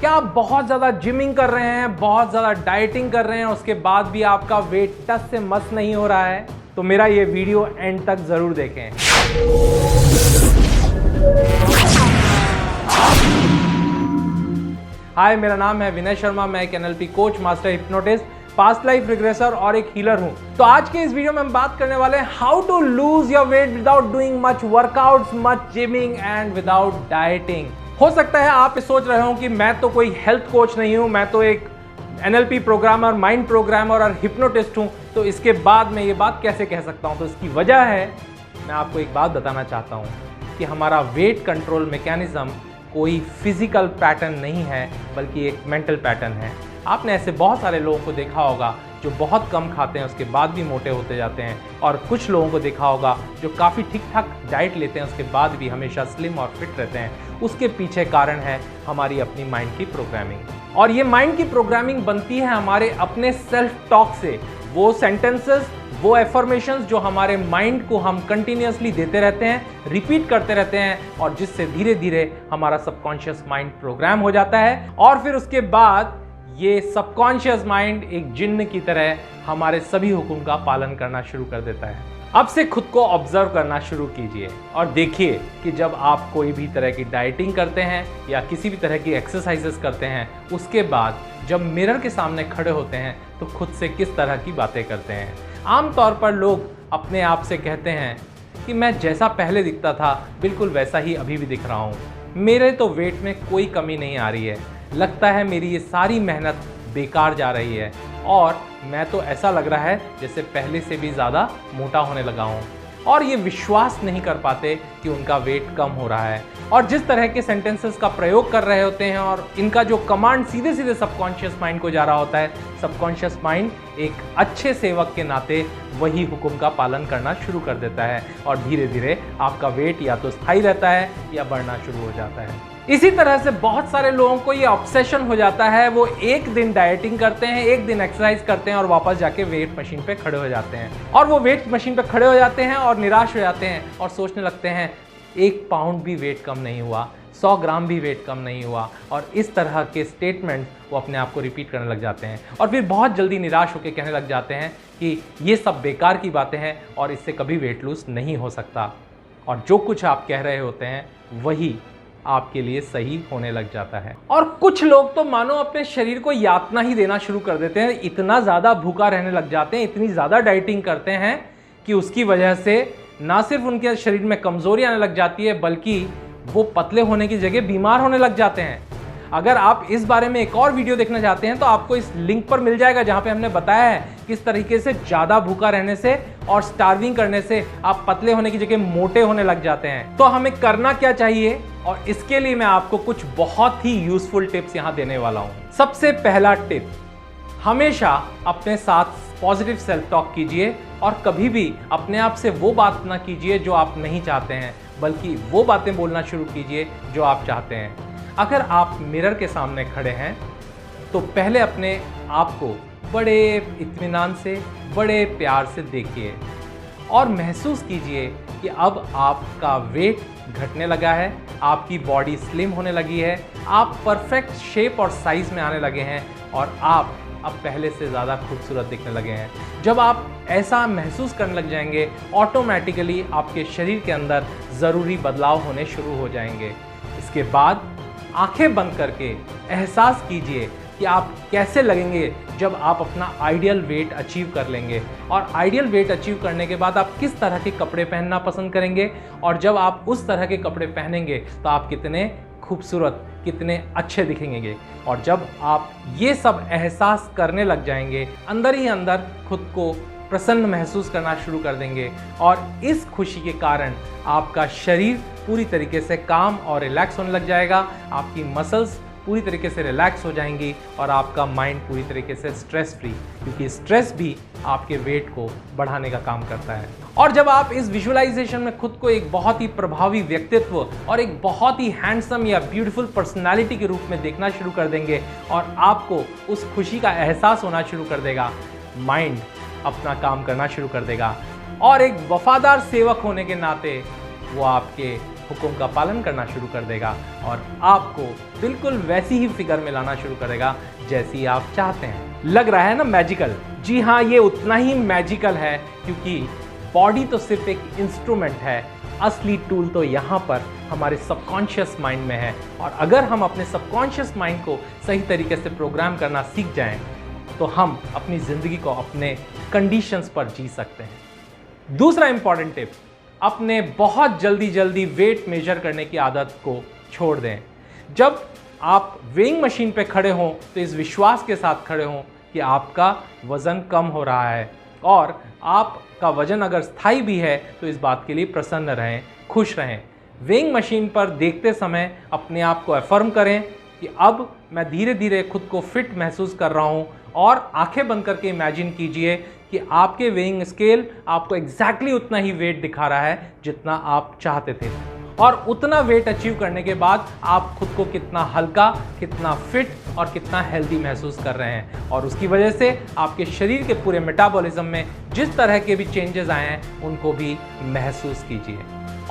क्या आप बहुत ज़्यादा जिमिंग कर रहे हैं, बहुत ज़्यादा डाइटिंग कर रहे हैं, उसके बाद भी आपका वेट टस से मस नहीं हो रहा है? तो मेरा ये वीडियो एंड तक ज़रूर देखें। हाय, मेरा नाम है विनय शर्मा। मैं एक NLP coach, master hypnotist, past life regressor और एक हीलर हूं। तो आज के इस वीडियो में हम बात करने वाले हैं how to lose your weight without doing much workouts, much gyming and without dieting. हो सकता है आप सोच रहे हो कि मैं तो कोई हेल्थ कोच नहीं हूं, मैं तो एक NLP प्रोग्रामर, माइंड प्रोग्रामर और हिप्नोटिस्ट हूं, तो इसके बाद मैं ये बात कैसे कह सकता हूं? तो इसकी वजह है, मैं आपको एक बात बताना चाहता हूं कि हमारा वेट कंट्रोल मैकेनिज्म कोई फिजिकल पैटर्न नहीं है, बल्कि एक मेंटल पैटर्न है। आपने ऐसे बहुत सारे लोगों को देखा होगा जो बहुत कम खाते हैं, उसके बाद भी मोटे होते जाते हैं, और कुछ लोगों को देखा होगा जो काफ़ी ठीक ठाक डाइट लेते हैं, उसके बाद भी हमेशा स्लिम और फिट रहते हैं। उसके पीछे कारण है हमारी अपनी माइंड की प्रोग्रामिंग, और ये माइंड की प्रोग्रामिंग बनती है हमारे अपने सेल्फ टॉक से। वो सेंटेंसेस, वो एफर्मेशंस जो हमारे माइंड को हम कंटिन्यूसली देते रहते हैं, रिपीट करते रहते हैं, और जिससे धीरे धीरे हमारा सबकॉन्शियस माइंड प्रोग्राम हो जाता है, और फिर उसके बाद ये सबकॉन्शियस माइंड एक जिन्न की तरह हमारे सभी हुक्म का पालन करना शुरू कर देता है। अब से खुद को ऑब्जर्व करना शुरू कीजिए और देखिए कि जब आप कोई भी तरह की डाइटिंग करते हैं या किसी भी तरह की एक्सरसाइजेस करते हैं, उसके बाद जब मिरर के सामने खड़े होते हैं तो खुद से किस तरह की बातें करते हैं। आमतौर पर लोग अपने आप से कहते हैं कि मैं जैसा पहले दिखता था बिल्कुल वैसा ही अभी भी दिख रहा हूँ, मेरे तो वेट में कोई कमी नहीं आ रही है, लगता है मेरी ये सारी मेहनत बेकार जा रही है, और मैं तो ऐसा लग रहा है जैसे पहले से भी ज़्यादा मोटा होने लगा हूँ। और ये विश्वास नहीं कर पाते कि उनका वेट कम हो रहा है, और जिस तरह के सेंटेंसेस का प्रयोग कर रहे होते हैं और इनका जो कमांड सीधे सीधे सबकॉन्शियस माइंड को जा रहा होता है, सबकॉन्शियस माइंड एक अच्छे सेवक के नाते वही हुक्म का पालन करना शुरू कर देता है, और धीरे धीरे आपका वेट या तो स्थायी रहता है या बढ़ना शुरू हो जाता है। इसी तरह से बहुत सारे लोगों को ये ऑब्सेशन हो जाता है, वो एक दिन डाइटिंग करते हैं, एक दिन एक्सरसाइज करते हैं और वापस जाके वेट मशीन पे खड़े हो जाते हैं, और वो वेट मशीन पे खड़े हो जाते हैं और निराश हो जाते हैं और सोचने लगते हैं 1 पाउंड भी वेट कम नहीं हुआ, 100 ग्राम भी वेट कम नहीं हुआ, और इस तरह के स्टेटमेंट वो अपने आप को रिपीट करने लग जाते हैं, और फिर बहुत जल्दी निराश होकर कहने लग जाते हैं कि ये सब बेकार की बातें हैं और इससे कभी वेट लूज नहीं हो सकता, और जो कुछ आप कह रहे होते हैं वही आपके लिए सही होने लग जाता है। और कुछ लोग तो मानो अपने शरीर को यातना ही देना शुरू कर देते हैं, इतना ज़्यादा भूखा रहने लग जाते हैं, इतनी ज़्यादा डाइटिंग करते हैं कि उसकी वजह से ना सिर्फ उनके शरीर में कमजोरी आने लग जाती है, बल्कि वो पतले होने की जगह बीमार होने लग जाते हैं। अगर आप इस बारे में एक और वीडियो देखना चाहते हैं तो आपको इस लिंक पर मिल जाएगा, जहां पे हमने बताया है किस तरीके से ज़्यादा भूखा रहने से और स्टार्विंग करने से आप पतले होने की जगह मोटे होने लग जाते हैं। तो हमें करना क्या चाहिए, और इसके लिए मैं आपको कुछ बहुत ही यूजफुल टिप्स यहां देने वाला हूं। सबसे पहला टिप, हमेशा अपने साथ पॉजिटिव सेल्फ टॉक कीजिए, और कभी भी अपने आप से वो बात ना कीजिए जो आप नहीं चाहते हैं, बल्कि वो बातें बोलना शुरू कीजिए जो आप चाहते हैं। अगर आप मिरर के सामने खड़े हैं तो पहले अपने आप को बड़े इत्मीनान से, बड़े प्यार से देखिए और महसूस कीजिए कि अब आपका वेट घटने लगा है, आपकी बॉडी स्लिम होने लगी है, आप परफेक्ट शेप और साइज में आने लगे हैं, और आप अब पहले से ज़्यादा खूबसूरत दिखने लगे हैं। जब आप ऐसा महसूस करने लग जाएंगे, ऑटोमेटिकली आपके शरीर के अंदर ज़रूरी बदलाव होने शुरू हो जाएंगे। इसके बाद आंखें बंद करके एहसास कीजिए कि आप कैसे लगेंगे जब आप अपना आइडियल वेट अचीव कर लेंगे, और आइडियल वेट अचीव करने के बाद आप किस तरह के कपड़े पहनना पसंद करेंगे, और जब आप उस तरह के कपड़े पहनेंगे तो आप कितने खूबसूरत, कितने अच्छे दिखेंगे। और जब आप ये सब एहसास करने लग जाएंगे, अंदर ही अंदर खुद को प्रसन्न महसूस करना शुरू कर देंगे, और इस खुशी के कारण आपका शरीर पूरी तरीके से काम और रिलैक्स होने लग जाएगा, आपकी मसल्स पूरी तरीके से रिलैक्स हो जाएंगी, और आपका माइंड पूरी तरीके से स्ट्रेस फ्री, क्योंकि स्ट्रेस भी आपके वेट को बढ़ाने का काम करता है। और जब आप इस विजुअलाइजेशन में खुद को एक बहुत ही प्रभावी व्यक्तित्व और एक बहुत ही हैंडसम या ब्यूटीफुल पर्सनालिटी के रूप में देखना शुरू कर देंगे, और आपको उस खुशी का एहसास होना शुरू कर देगा, माइंड अपना काम करना शुरू कर देगा, और एक वफादार सेवक होने के नाते वो आपके हुक्म का पालन करना शुरू कर देगा और आपको बिल्कुल वैसी ही फिगर में लाना शुरू करेगा जैसी आप चाहते हैं। लग रहा है ना मैजिकल? जी हाँ, ये उतना ही मैजिकल है, क्योंकि बॉडी तो सिर्फ एक इंस्ट्रूमेंट है, असली टूल तो यहाँ पर हमारे सबकॉन्शियस माइंड में है। और अगर हम अपने सबकॉन्शियस माइंड को सही तरीके से प्रोग्राम करना सीख जाएं, तो हम अपनी ज़िंदगी को अपने कंडीशंस पर जी सकते हैं। दूसरा इंपॉर्टेंट टिप, अपने बहुत जल्दी वेट मेजर करने की आदत को छोड़ दें। जब आप वेइंग मशीन पे खड़े हों तो इस विश्वास के साथ खड़े हों कि आपका वज़न कम हो रहा है, और आपका वज़न अगर स्थायी भी है तो इस बात के लिए प्रसन्न रहें, खुश रहें। वेइंग मशीन पर देखते समय अपने आप को अफर्म करें कि अब मैं धीरे धीरे खुद को फिट महसूस कर रहा हूँ, और आंखें बंद करके इमेजिन कीजिए कि आपके वेइंग स्केल आपको एग्जैक्टली उतना ही वेट दिखा रहा है जितना आप चाहते थे, और उतना वेट अचीव करने के बाद आप खुद को कितना हल्का, कितना फिट और कितना हेल्दी महसूस कर रहे हैं, और उसकी वजह से आपके शरीर के पूरे मेटाबॉलिज्म में जिस तरह के भी चेंजेस आए हैं उनको भी महसूस कीजिए।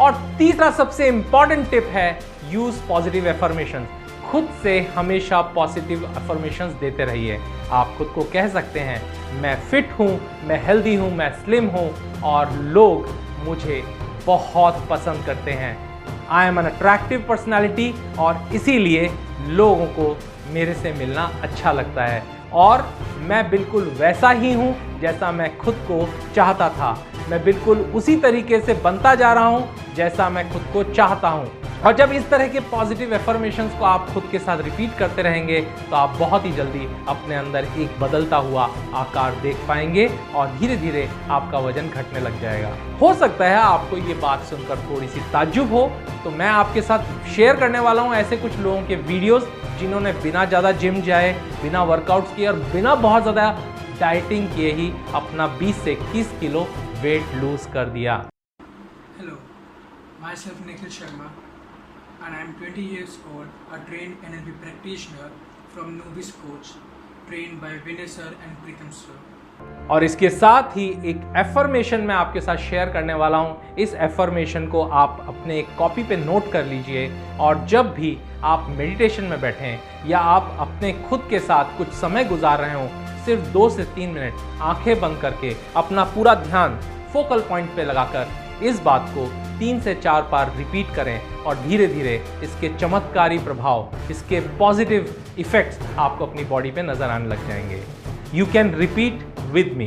और तीसरा सबसे इंपॉर्टेंट टिप है, यूज पॉजिटिव एफर्मेशंस। खुद से हमेशा पॉजिटिव अफर्मेशंस देते रहिए। आप खुद को कह सकते हैं, मैं फिट हूँ, मैं हेल्दी हूँ, मैं स्लिम हूँ, और लोग मुझे बहुत पसंद करते हैं। I am an attractive personality, और इसीलिए लोगों को मेरे से मिलना अच्छा लगता है, और मैं बिल्कुल वैसा ही हूँ जैसा मैं खुद को चाहता था। मैं बिल्कुल उसी तरीके से बनता जा रहा हूँ जैसा मैं खुद को चाहता हूँ। और जब इस तरह के पॉजिटिव एफर्मेशंस को आप खुद के साथ रिपीट करते रहेंगे तो आप बहुत ही जल्दी अपने अंदर एक बदलता हुआ आकार देख पाएंगे, और धीरे धीरे आपका वजन घटने लग जाएगा। हो सकता है आपको ये बात सुनकर थोड़ी सी ताज्जुब हो, तो मैं आपके साथ शेयर करने वाला हूँ ऐसे कुछ लोगों के वीडियोस जिन्होंने बिना ज़्यादा जिम जाए, बिना वर्कआउट्स किए और बिना बहुत ज़्यादा डाइटिंग किए ही अपना 20 से 21 किलो वेट लूज कर दिया। Hello, myself Nikhil Sharma, and I am 20 years old, a trained NLP practitioner from Nubis Coach, trained by Vinay sir and Pritam sir. और इसके साथ ही एक एफर्मेशन मैं आपके साथ शेयर करने वाला हूं। इस एफर्मेशन को आप अपने एक कॉपी पे नोट कर लीजिए, और जब भी आप मेडिटेशन में बैठें या आप अपने खुद के साथ कुछ समय गुजार रहे हों, सिर्फ 2 से 3 मिनट आंखें बंद करके अपना पूरा ध्यान फोकल पॉइंट पे लगाकर इस बात को 3 से 4 बार रिपीट करें, और धीरे धीरे इसके चमत्कारी प्रभाव, इसके पॉजिटिव इफेक्ट्स आपको अपनी बॉडी पे नजर आने लग जाएंगे। You can repeat with me.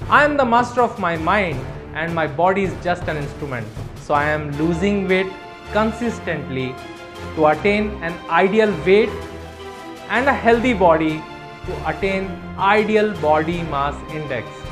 I am the master of my mind and my body is just an instrument. So I am losing weight consistently to attain an ideal weight and a healthy body to attain ideal body mass index.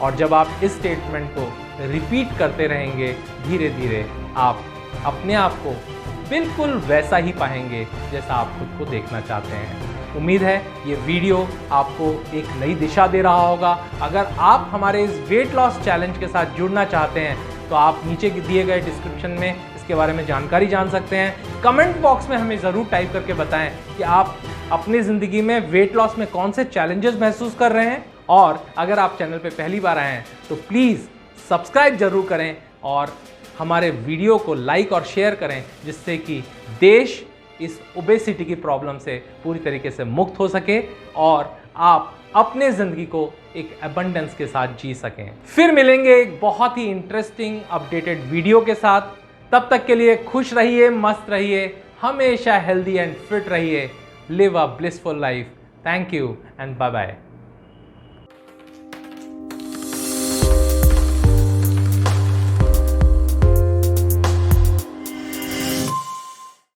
और जब आप इस statement को repeat करते रहेंगे, धीरे धीरे आप अपने आप को बिल्कुल वैसा ही पाएंगे जैसा आप खुद को देखना चाहते हैं। उम्मीद है ये वीडियो आपको एक नई दिशा दे रहा होगा। अगर आप हमारे इस वेट लॉस चैलेंज के साथ जुड़ना चाहते हैं तो आप नीचे दिए गए डिस्क्रिप्शन में इसके बारे में जानकारी जान सकते हैं। कमेंट बॉक्स में हमें ज़रूर टाइप करके बताएं कि आप अपनी ज़िंदगी में वेट लॉस में कौन से चैलेंजेस महसूस कर रहे हैं, और अगर आप चैनल पे पहली बार आए हैं तो प्लीज़ सब्सक्राइब जरूर करें और हमारे वीडियो को लाइक और शेयर करें, जिससे कि देश इस ओबेसिटी की प्रॉब्लम से पूरी तरीके से मुक्त हो सके और आप अपने ज़िंदगी को एक एबंडेंस के साथ जी सकें। फिर मिलेंगे एक बहुत ही इंटरेस्टिंग अपडेटेड वीडियो के साथ। तब तक के लिए खुश रहिए, मस्त रहिए, हमेशा हेल्दी एंड फिट रहिए। Live a blissful life. Thank you and bye bye.